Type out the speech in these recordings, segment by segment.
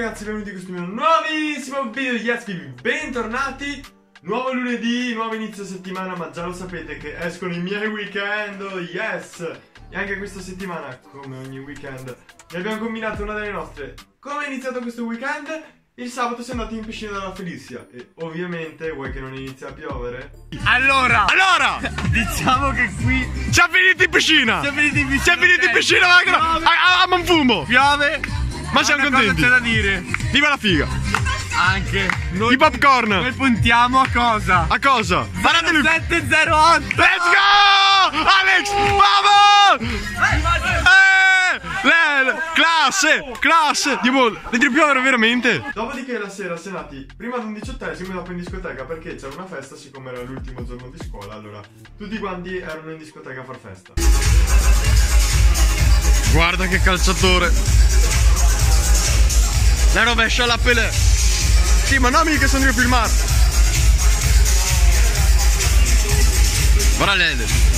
ragazzi, benvenuti in questo mio nuovissimo video di YesBaby, bentornati. Nuovo lunedì, nuovo inizio settimana, ma già lo sapete che escono i miei weekend, yes! E anche questa settimana, come ogni weekend, ne abbiamo combinato una delle nostre. Come è iniziato questo weekend? Il sabato siamo andati in piscina dalla Felicia e ovviamente vuoi che non inizia a piovere? Allora diciamo che qui siamo finiti in piscina! Siamo finiti in piscina, a Manfumo! Piove, ma siamo contenti! C'è da dire! Viva la figa! Anche noi, i popcorn! Noi puntiamo a cosa? A cosa? 708! Let's go! Alex! Vamos! Classe! Devi piovere veramente? Dopodiché la sera siamo andati prima ad un 18esimo e dopo in discoteca perché c'era una festa, siccome era l'ultimo giorno di scuola, allora tutti quanti erano in discoteca a far festa. Guarda che calciatore! La rovescia alla Pelé! Sì, ma no, mica sono io a filmare! Guarda l'Ede!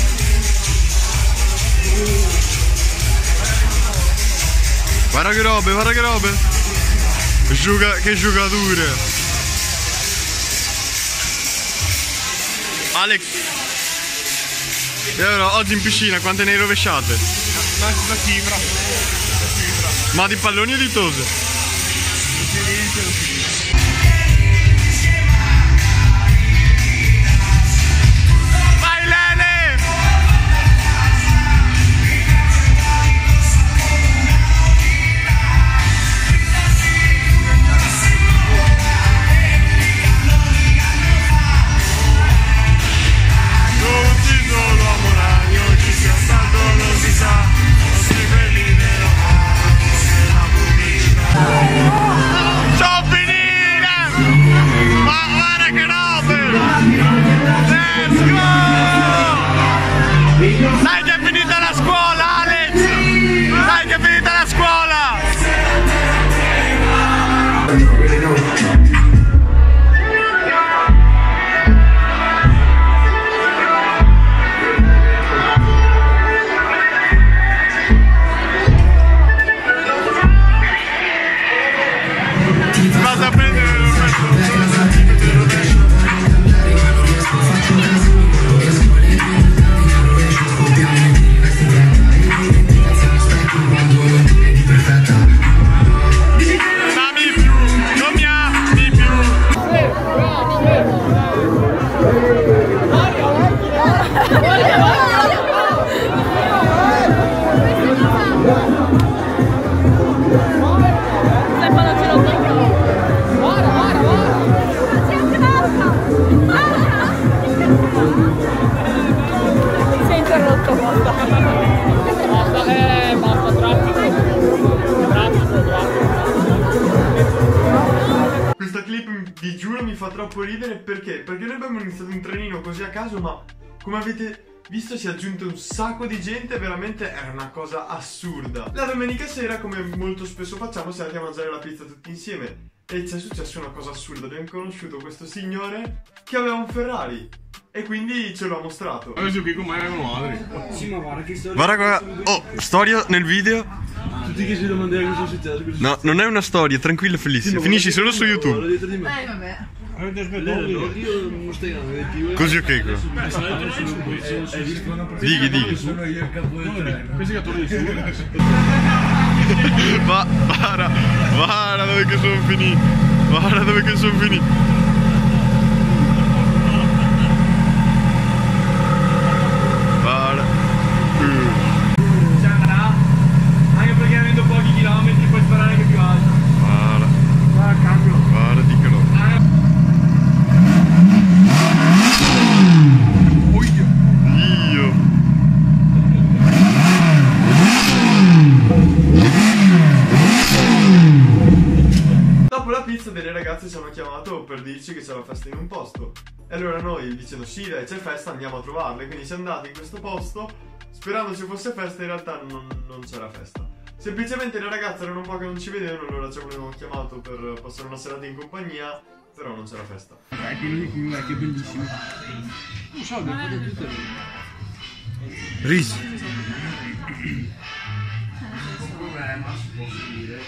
Guarda che robe! Che giocature! Alex! E allora, oggi in piscina quante ne hai rovesciate? La fibra. Ma di palloni o di tose? Vai Lele! Non si solo amore, non ci sia stato, non si sa, non si vede libero. So finire! Ma guarda che robe! Let's go! Dai che è finita la scuola, Alex! Dai che è finita la scuola! Vado a prendere vi giuro mi fa troppo ridere perché noi abbiamo iniziato un trenino così a caso, ma come avete visto si è aggiunto un sacco di gente, veramente era una cosa assurda. La domenica sera, come molto spesso facciamo, siamo andati a mangiare la pizza tutti insieme e c'è successa una cosa assurda. Abbiamo conosciuto questo signore che aveva un Ferrari e quindi ce l'ha mostrato. Adesso qui come erano altri. Sì, ma guarda che storia. Guarda, oh, storia nel video. Tutti che si domandano cosa è successo. No, non è una storia, tranquilla Felicia. Finisci solo su YouTube. Vabbè. Io non stai grande più. Così ok. Dighi. Sono io il capo del treno. Questi che torni su. Guarda dove che sono finiti. Guarda dove che sono finiti. Si andrà, anche perché avendo pochi chilometri puoi sparare anche più alto. Guarda cambio. Guarda di che Dio. Dopo la pizza delle ragazze ci hanno chiamato per dirci che c'è la festa in un posto. E allora noi dicendo sì dai c'è festa, andiamo a trovarle. Quindi siamo andati in questo posto sperando ci fosse festa, in realtà non c'era festa. Semplicemente le ragazze erano un po' che non ci vedevano, allora ci avevano chiamato per passare una serata in compagnia, però non c'era festa. È quello di qui, che bellissimo. Non so, abbiamo fatto tutte le... Risi. problema, si può dire.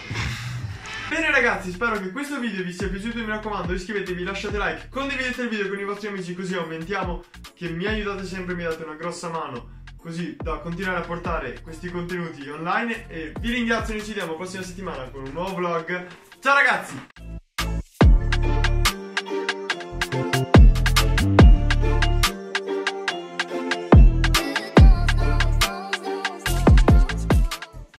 Bene ragazzi, spero che questo video vi sia piaciuto. Mi raccomando, iscrivetevi, lasciate like, condividete il video con i vostri amici, così aumentiamo, che mi aiutate sempre, mi date una grossa mano, così da continuare a portare questi contenuti online. E vi ringrazio, noi ci vediamo la prossima settimana con un nuovo vlog. Ciao ragazzi!